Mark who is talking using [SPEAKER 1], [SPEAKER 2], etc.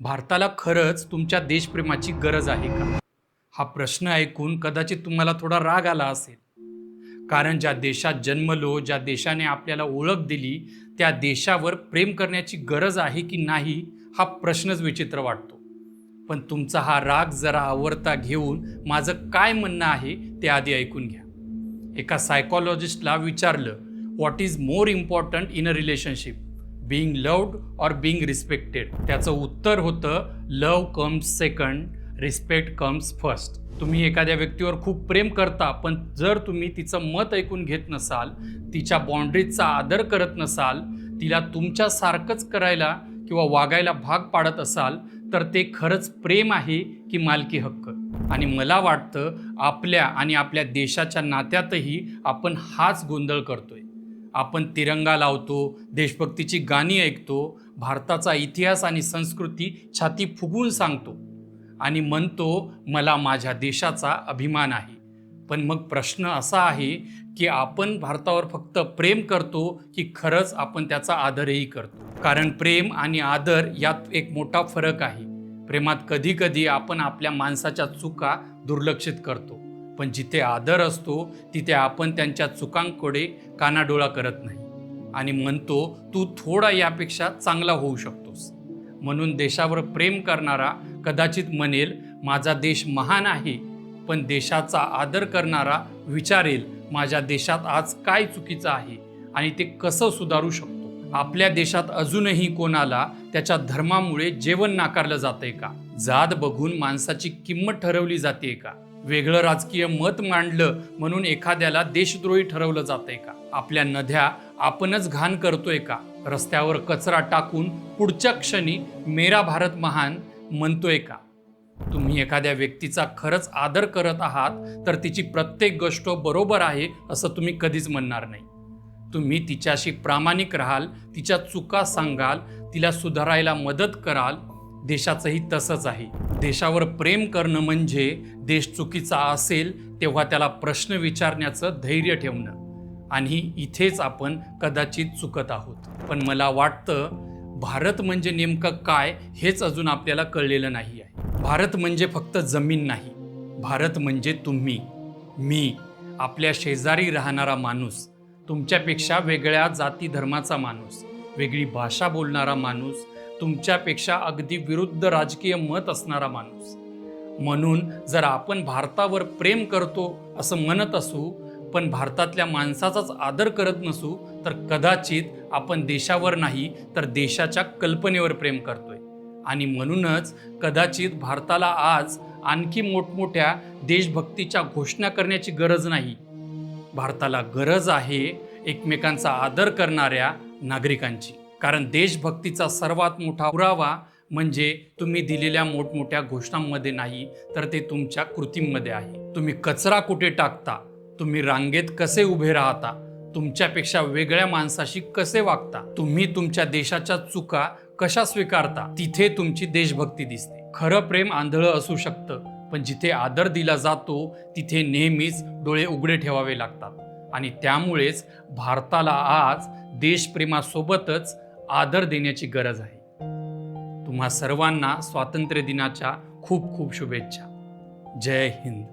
[SPEAKER 1] भारताला खरंच तुमच्या देशप्रेमाची गरज आहे का? हा प्रश्न ऐकून कदाचित तुम्हाला थोडा राग आला असेल. कारण ज्या देशात जन्मलो, ज्या देशाने आपल्याला ओळख दिली, त्या देशावर प्रेम करण्याची गरज आहे की नाही, हा प्रश्नच विचित्र वाटतो. पण तुमचा हा राग जरा आवरता घेऊन माझं काय म्हणणं आहे ते आधी ऐकून घ्या. एका सायकॉलॉजिस्टला विचारलं, what is more important in a relationship, being loved और बीइंग रिस्पेक्टेड? त्याचं उत्तर होतं, love comes second, respect comes first. तुम्ही एखाद्या व्यक्तीवर खूप प्रेम करता, पण जर तुम्ही तिचं मत ऐकून घेत नसाल, तिच्या बाउंड्रीजचा आदर करत नसाल, तिला तुमच्यासारखंच करायला किंवा वागायला भाग पाडत असाल, तर ते खरंच प्रेम आहे की मालकी हक्क? आणि मला वाटतं आपल्या आणि आपल्या देशाच्या नात्यातही आपण हाच गोंधळ करतोय. आपण तिरंगा लावतो, देशभक्तीची गाणी ऐकतो, भारताचा इतिहास आणि संस्कृती छाती फुगवून सांगतो आणि म्हणतो मला माझ्या देशाचा अभिमान आहे. पण मग प्रश्न असा आहे की आपण भारतावर फक्त प्रेम करतो की खरंच आपण त्याचा आदरही करतो? कारण प्रेम आणि आदर यात एक मोठा फरक आहे. प्रेमात कधी कधी आपण आपल्या माणसाच्या चुका दुर्लक्षित करतो, पण जिथे आदर असतो तिथे आपण त्यांच्या चुकांकडे कानाडोळा करत नाही आणि म्हणतो तू थोडा यापेक्षा चांगला होऊ शकतोस. म्हणून देशावर प्रेम करणारा कदाचित म्हणेल माझा देश महान आहे, पण देशाचा आदर करणारा विचारेल माझ्या देशात आज काय चुकीचं आहे आणि ते कसं सुधारू शकतो. आपल्या देशात अजूनही कोणाला त्याच्या धर्मामुळे जेवण नाकारलं जातंय का? जात बघून माणसाची किंमत ठरवली जाते का? वेगळं राजकीय मत मांडलं म्हणून एखाद्याला देशद्रोही ठरवलं जातंय का? आपल्या नद्या आपणच घाण करतोय का? रस्त्यावर कचरा टाकून पुढच्या क्षणी मेरा भारत महान म्हणतोय का? तुम्ही एखाद्या व्यक्तीचा खरंच आदर करत आहात तर तिची प्रत्येक गोष्ट बरोबर आहे असं तुम्ही कधीच म्हणणार नाही. तुम्ही तिच्याशी प्रामाणिक राहाल, तिच्या चुका सांगाल, तिला सुधारायला मदत कराल. देशाचंही तसंच आहे. देशावर प्रेम करणं म्हणजे देश चुकीचा असेल तेव्हा त्याला प्रश्न विचारण्याचं धैर्य ठेवणं. आणि इथेच आपण कदाचित चुकत आहोत. पण मला वाटतं भारत म्हणजे नेमकं काय हेच अजून आपल्याला कळलेलं नाही आहे. भारत म्हणजे फक्त जमीन नाही. भारत म्हणजे तुम्ही, मी, आपल्या शेजारी राहणारा माणूस, तुमच्यापेक्षा वेगळ्या जाती धर्माचा माणूस, वेगळी भाषा बोलणारा माणूस, तुमच्यापेक्षा अगदी विरुद्ध राजकीय मत असणारा माणूस. म्हणून जर आपण भारतावर प्रेम करतो असं म्हणत असू पण भारतातल्या माणसाचाच आदर करत नसू तर कदाचित आपण देशावर नाही तर देशाच्या कल्पनेवर प्रेम करतोय. आणि म्हणूनच कदाचित भारताला आज आणखी मोठमोठ्या देशभक्तीच्या घोषणा करण्याची गरज नाही. भारताला गरज आहे एकमेकांचा आदर करणाऱ्या नागरिकांची. कारण देशभक्तीचा सर्वात मोठा पुरावा म्हणजे तुम्ही दिलेल्या मोठमोठ्या घोषणांमध्ये नाही तर ते तुमच्या कृतींमध्ये आहे. तुम्ही कचरा कुठे टाकता, तुम्ही रांगेत कसे उभे राहता, तुमच्यापेक्षा वेगळ्या माणसाशी कसे वागता, तुम्ही तुमच्या देशाच्या चुका कशा स्वीकारता, तिथे तुमची देशभक्ती दिसते. खरं प्रेम आंधळं असू शकतं, पण जिथे आदर दिला जातो तिथे नेहमीच डोळे उघडे ठेवावे लागतात. आणि त्यामुळेच भारताला आज देशप्रेमासोबतच आदर देण्याची गरज आहे. तुम्हा सर्वांना स्वातंत्र्य दिनाच्या खूप खूप शुभेच्छा. जय हिंद.